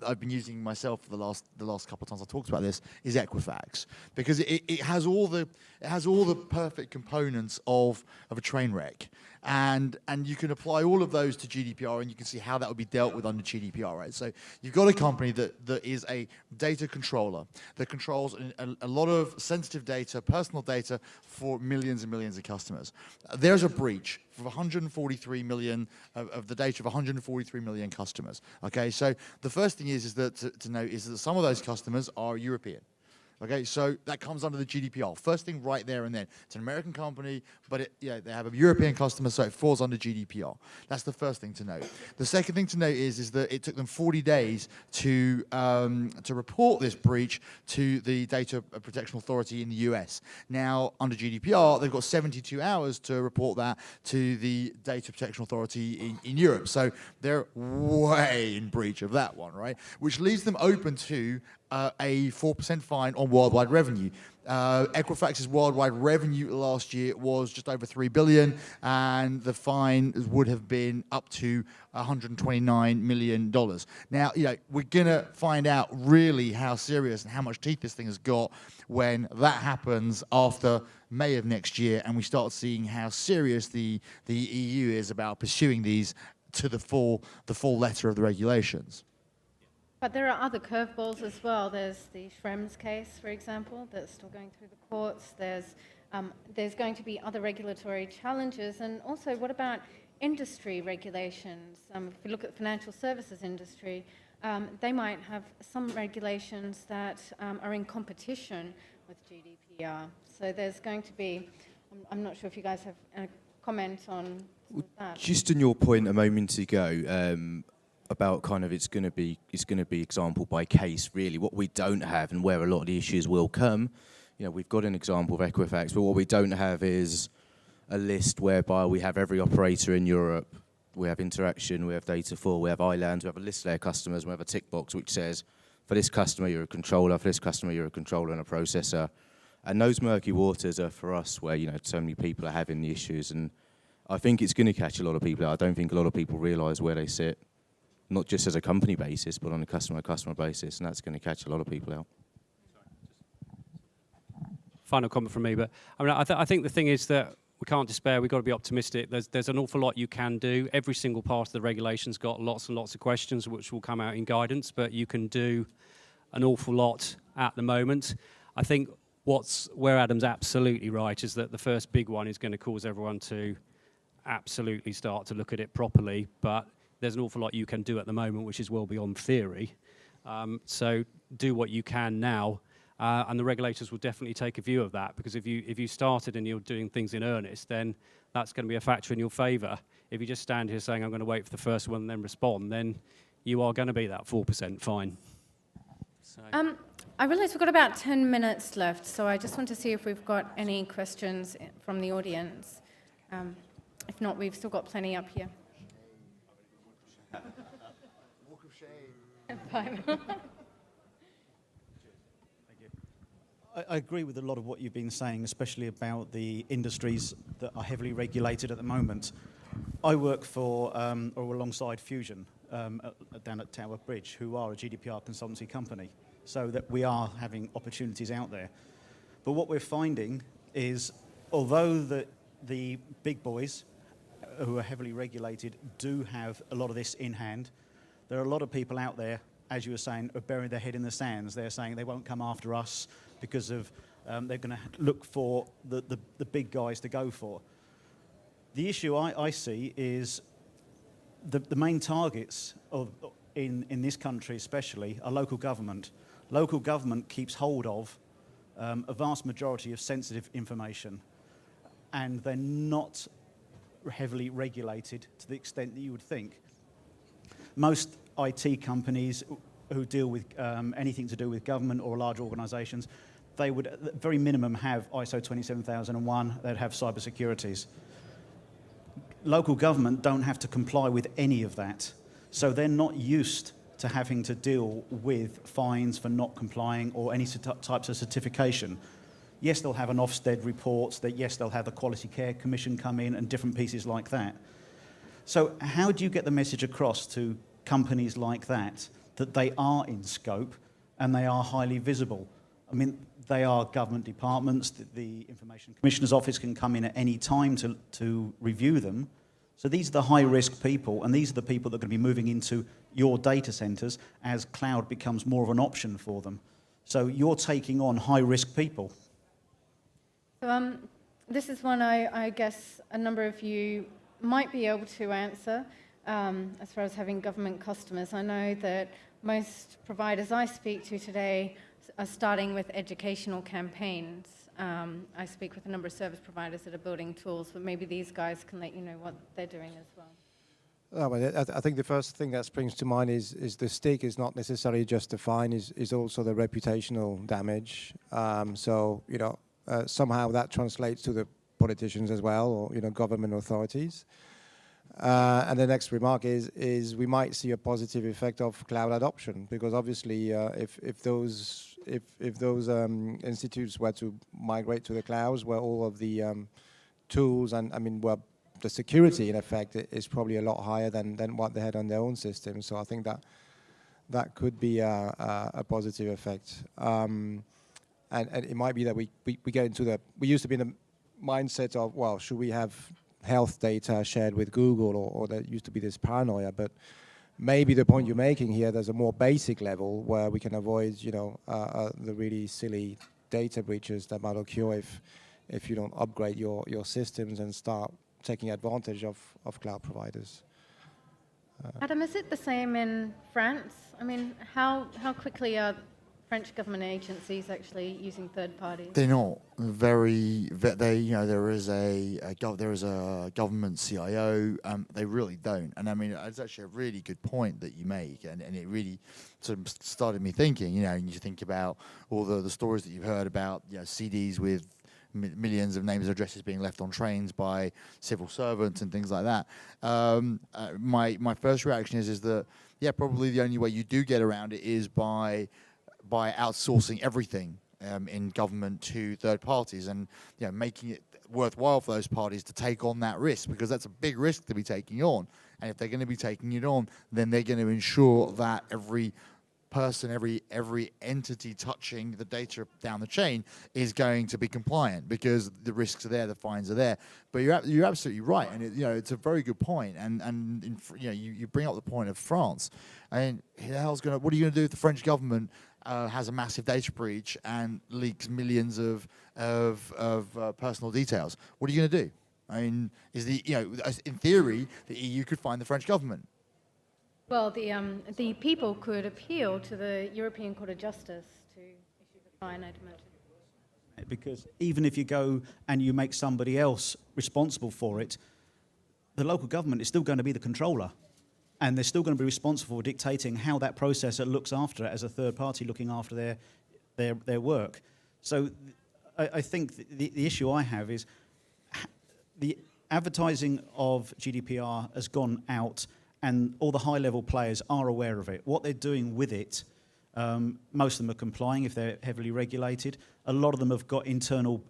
I've been using myself for the last couple of times I've talked about this is Equifax, because it has all the perfect components of a train wreck, and you can apply all of those to GDPR, and you can see how that would be dealt with under GDPR, right? So you've got a company that is a data controller that controls a lot of sensitive data, personal data for millions and millions of customers. There's a breach for 143 million of the data of 143 million customers. Okay, so the first thing is that to note is that some of those customers are European. Okay, so that comes under the GDPR. First thing right there and then. It's an American company, but they have a European customer, so it falls under GDPR. That's the first thing to note. The second thing to note is that it took them 40 days to report this breach to the Data Protection Authority in the US. Now, under GDPR, they've got 72 hours to report that to the Data Protection Authority in Europe. So they're way in breach of that one, right? Which leaves them open to a 4% fine on worldwide revenue. Equifax's worldwide revenue last year was just over $3 billion, and the fine would have been up to $129 million. Now, we're going to find out really how serious and how much teeth this thing has got when that happens after May of next year, and we start seeing how serious the EU is about pursuing these to the full letter of the regulations. But there are other curveballs as well. There's the Schrems case, for example, that's still going through the courts. There's going to be other regulatory challenges. And also, what about industry regulations? If we look at the financial services industry, they might have some regulations that are in competition with GDPR. So there's going to be, I'm not sure if you guys have a comment on that. Just on your point a moment ago, about kind of it's going to be example by case, really. What we don't have, and where a lot of the issues will come, we've got an example of Equifax, but what we don't have is a list whereby we have every operator in Europe, we have interaction, we have data for, we have islands, we have a list of their customers, we have a tick box which says, for this customer you're a controller, for this customer you're a controller and a processor. And those murky waters are for us where, so many people are having the issues, and I think it's going to catch a lot of people out. I don't think a lot of people realise where they sit, not just as a company basis, but on a customer basis, and that's going to catch a lot of people out. Final comment from me, but I think the thing is that we can't despair. We've got to be optimistic. There's an awful lot you can do. Every single part of the regulation's got lots and lots of questions which will come out in guidance, but you can do an awful lot at the moment. I think where Adam's absolutely right is that the first big one is going to cause everyone to absolutely start to look at it properly, but there's an awful lot you can do at the moment, which is well beyond theory. So do what you can now, and the regulators will definitely take a view of that, because if you started and you're doing things in earnest, then that's going to be a factor in your favour. If you just stand here saying, I'm going to wait for the first one and then respond, then you are going to be that 4% fine. So. I realise we've got about 10 minutes left, so I just want to see if we've got any questions from the audience. If not, we've still got plenty up here. Walk of shame. I agree with a lot of what you've been saying, especially about the industries that are heavily regulated at the moment. I work for, or alongside Fusion, down at Tower Bridge, who are a GDPR consultancy company, so that we are having opportunities out there. But what we're finding is, although the big boys who are heavily regulated do have a lot of this in hand, there are a lot of people out there, as you were saying, are burying their head in the sands. They're saying they won't come after us because of they're going to look for the big guys to go for. The issue I see is the main targets in this country especially are local government. Local government keeps hold of a vast majority of sensitive information, and they're not heavily regulated to the extent that you would think. Most IT companies who deal with anything to do with government or large organisations, they would at the very minimum have ISO 27001, they'd have cyber securities. Local government don't have to comply with any of that, so they're not used to having to deal with fines for not complying or any types of certification. Yes, they'll have an Ofsted report, yes, they'll have the Quality Care Commission come in and different pieces like that. So how do you get the message across to companies like that they are in scope and they are highly visible? I mean, they are government departments. The Information Commissioner's Office can come in at any time to review them. So these are the high-risk people, and these are the people that are going to be moving into your data centres as cloud becomes more of an option for them. So you're taking on high-risk people. So this is one I guess a number of you might be able to answer as far as having government customers. I know that most providers I speak to today are starting with educational campaigns. I speak with a number of service providers that are building tools, but maybe these guys can let you know what they're doing as well. I think the first thing that springs to mind is the stick is not necessarily just the fine, is also the reputational damage. So, somehow that translates to the politicians as well, or, government authorities. And the next remark is we might see a positive effect of cloud adoption, because obviously if those institutes were to migrate to the clouds, where all of the tools where the security in effect is probably a lot higher than what they had on their own system. So I think that could be a positive effect. And it might be that we get into we used to be in the mindset of, well, should we have health data shared with Google, or there used to be this paranoia, but maybe the point you're making here, there's a more basic level where we can avoid, the really silly data breaches that might occur if you don't upgrade your systems and start taking advantage of cloud providers. Adam, is it the same in France? I mean, how quickly are French government agencies actually using third parties? They're not very. There is a government CIO. They really don't. And I mean, it's actually a really good point that you make, and it really sort of started me thinking. And you think about all the stories that you've heard about, CDs with millions of names and addresses being left on trains by civil servants and things like that. My first reaction is that probably the only way you do get around it is by outsourcing everything in government to third parties, and making it worthwhile for those parties to take on that risk, because that's a big risk to be taking on. And if they're going to be taking it on, then they're going to ensure that every person, every entity touching the data down the chain is going to be compliant, because the risks are there, the fines are there. But you're absolutely right, and it's a very good point. And you bring up the point of France. I mean, what are you going to do if the French government has a massive data breach and leaks millions of personal details? What are you going to do? I mean, in theory, the EU could find the French government. Well, the people could appeal to the European Court of Justice to issue the fine, I'd imagine. Because even if you go and you make somebody else responsible for it, the local government is still going to be the controller, and they're still going to be responsible for dictating how that processor looks after it as a third party looking after their work. So I think the issue I have is the advertising of GDPR has gone out, and all the high-level players are aware of it. What they're doing with it, most of them are complying if they're heavily regulated. A lot of them have got internal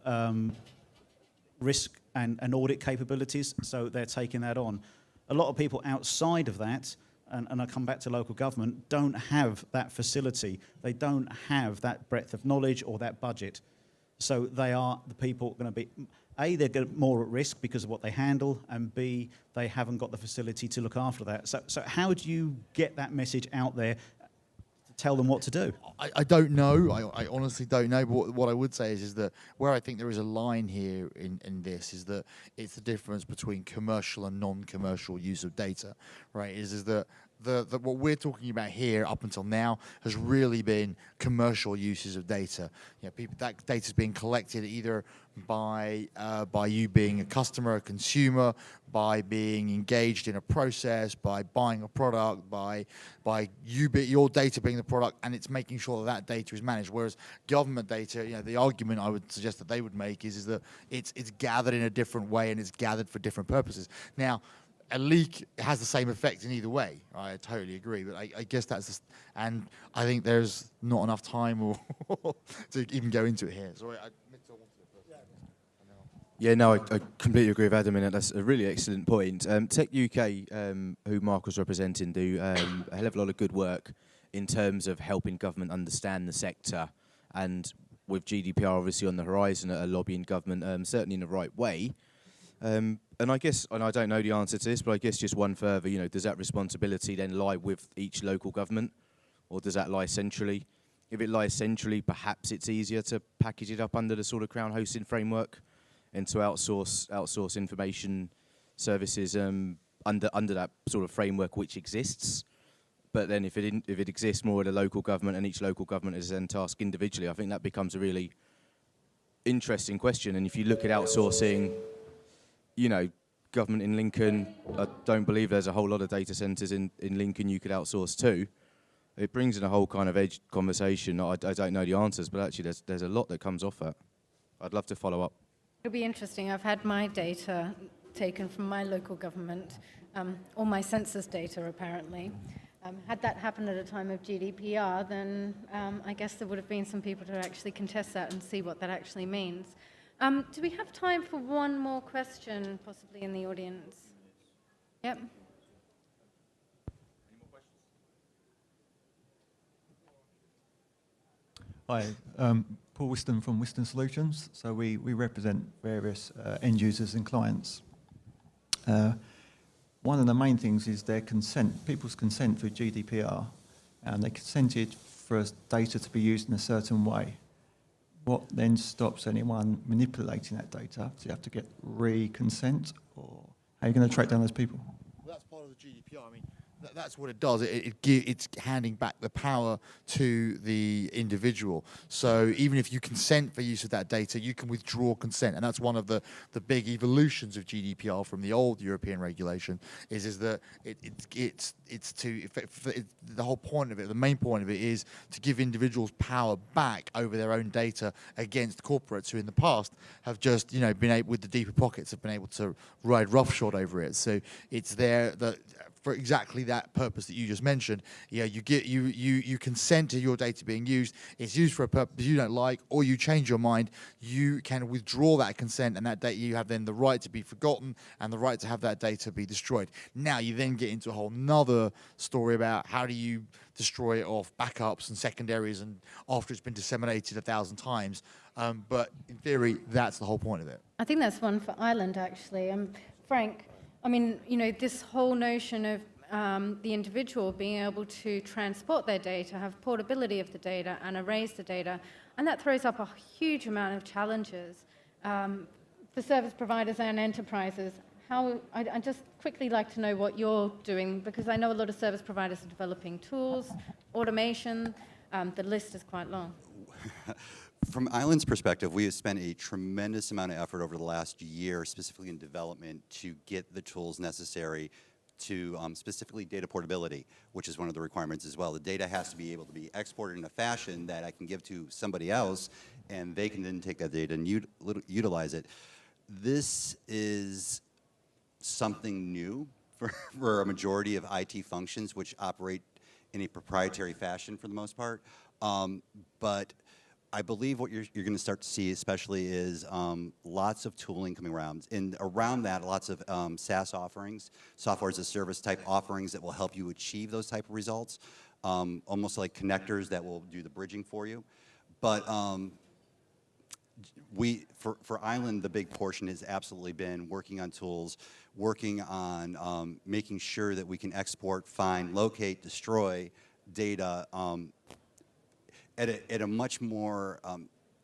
risk and audit capabilities, so they're taking that on. A lot of people outside of that, and I come back to local government, don't have that facility. They don't have that breadth of knowledge or that budget. So they are the people going to be, A, they're more at risk because of what they handle, and B, they haven't got the facility to look after that. So how do you get that message out there to tell them what to do? I don't know. I honestly don't know. But what I would say is that where I think there is a line here in this is that it's the difference between commercial and non-commercial use of data, right? Is that what we're talking about here up until now has really been commercial uses of data. You know, that data is being collected either by you being a customer, a consumer, by being engaged in a process, by buying a product, by your data being the product, and it's making sure that data is managed. Whereas government data, you know, the argument I would suggest that they would make is that it's gathered in a different way and it's gathered for different purposes. Now, a leak has the same effect in either way. I totally agree, but I guess that's just, and I think there's not enough time or to even go into it here. Sorry, Yeah, no, I completely agree with Adam in that. That's a really excellent point. Tech UK, who Mark was representing, do a hell of a lot of good work in terms of helping government understand the sector, and with GDPR obviously on the horizon, are lobbying government certainly in the right way. And I guess, and I don't know the answer to this, but I guess just one further, you know, does that responsibility then lie with each local government, or does that lie centrally? If it lies centrally, perhaps it's easier to package it up under the sort of Crown hosting framework and to outsource information services under that sort of framework which exists. But then if it exists more at a local government and each local government is then tasked individually, I think that becomes a really interesting question. And if you look at outsourcing, you know, government in Lincoln, I don't believe there's a whole lot of data centres in Lincoln you could outsource to. It brings in a whole kind of edge conversation. I don't know the answers, but actually there's a lot that comes off that. I'd love to follow up. It'll be interesting. I've had my data taken from my local government, all my census data apparently. Had that happened at a time of GDPR, then I guess there would have been some people to actually contest that and see what that actually means. Do we have time for one more question, possibly in the audience? Yep. Any more questions? Hi, Paul Whiston from Whiston Solutions. So we represent various end users and clients. One of the main things is their consent, people's consent for GDPR, and they consented for data to be used in a certain way. What then stops anyone manipulating that data? Do you have to get re-consent, or how are you going to track down those people? Well, that's part of the GDPR. I mean, that's what it does. It's handing back the power to the individual. So even if you consent for use of that data, you can withdraw consent, and that's one of the big evolutions of GDPR from the old European regulation. Is that the whole point of it, the main point of it, is to give individuals power back over their own data against corporates who in the past have just been able, with the deeper pockets, have been able to ride roughshod over it. So it's there that, for exactly that purpose that you just mentioned, you consent to your data being used. It's used for a purpose you don't like, or you change your mind. You can withdraw that consent, and that data, you have then the right to be forgotten and the right to have that data be destroyed. Now you then get into a whole nother story about how do you destroy it off backups and secondaries, and after it's been disseminated 1,000 times. But in theory, that's the whole point of it. I think that's one for Ireland, actually. Frank, I mean, this whole notion of the individual being able to transport their data, have portability of the data, and erase the data, and that throws up a huge amount of challenges for service providers and enterprises. I'd just quickly like to know what you're doing, because I know a lot of service providers are developing tools, automation. The list is quite long. From Island's perspective, we have spent a tremendous amount of effort over the last year, specifically in development, to get the tools necessary to specifically data portability, which is one of the requirements as well. The data has to be able to be exported in a fashion that I can give to somebody else, and they can then take that data and utilize it. This is something new for a majority of IT functions, which operate in a proprietary fashion for the most part. But I believe what you're going to start to see especially is lots of tooling coming around. And around that, lots of SaaS offerings, software as a service type offerings that will help you achieve those type of results, almost like connectors that will do the bridging for you. But for Island, the big portion has absolutely been working on tools, working on making sure that we can export, find, locate, destroy data at a much more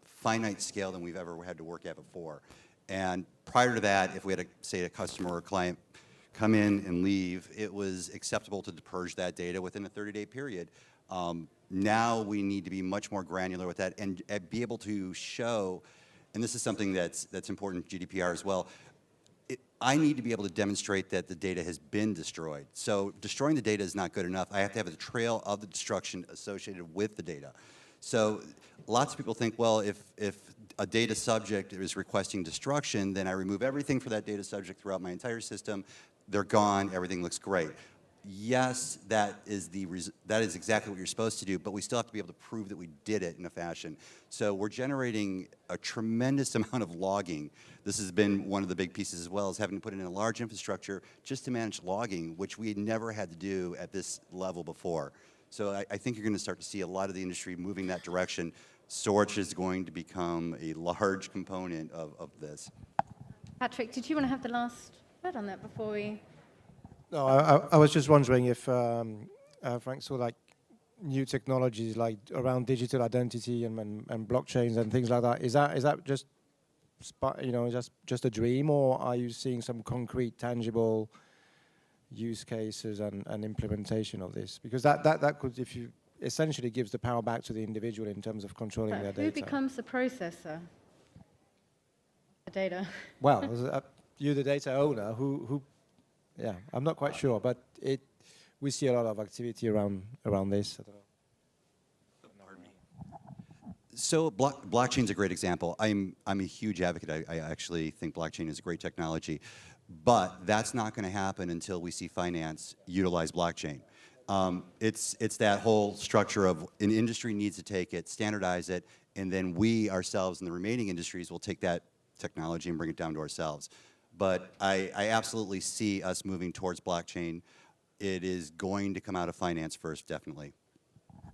finite scale than we've ever had to work at before. And prior to that, if we had, say, a customer or a client come in and leave, it was acceptable to purge that data within a 30-day period. Now we need to be much more granular with that and be able to show, and this is something that's important in GDPR as well, I need to be able to demonstrate that the data has been destroyed. So destroying the data is not good enough. I have to have a trail of the destruction associated with the data. So lots of people think, well, if a data subject is requesting destruction, then I remove everything for that data subject throughout my entire system. They're gone. Everything looks great. Yes, that is exactly what you're supposed to do, but we still have to be able to prove that we did it in a fashion. So we're generating a tremendous amount of logging. This has been one of the big pieces as well, is having to put in a large infrastructure just to manage logging, which we had never had to do at this level before. So I think you're going to start to see a lot of the industry moving that direction. Storage is going to become a large component of this. Patrick, did you want to have the last word on that before we... No, I was just wondering if Frank saw like new technologies like around digital identity and blockchains and things like that. Is that just just a dream, or are you seeing some concrete, tangible use cases and implementation of this? Because that could, if you essentially gives the power back to the individual in terms of controlling their data. Who becomes the processor? The data. Well, you the data owner who. Yeah, I'm not quite sure, but we see a lot of activity around this. I don't know. Pardon me. So blockchain's a great example. I'm a huge advocate. I actually think blockchain is a great technology, but that's not going to happen until we see finance utilize blockchain. It's that whole structure of an industry needs to take it, standardize it, and then we ourselves in the remaining industries will take that technology and bring it down to ourselves. But I absolutely see us moving towards blockchain. It is going to come out of finance first, definitely.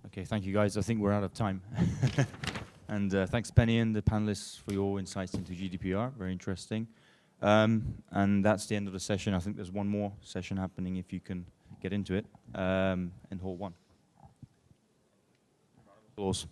Okay, thank you guys. I think we're out of time. And thanks Penny and the panelists for your insights into GDPR, very interesting. And that's the end of the session. I think there's one more session happening if you can get into it, in Hall 1. Applause.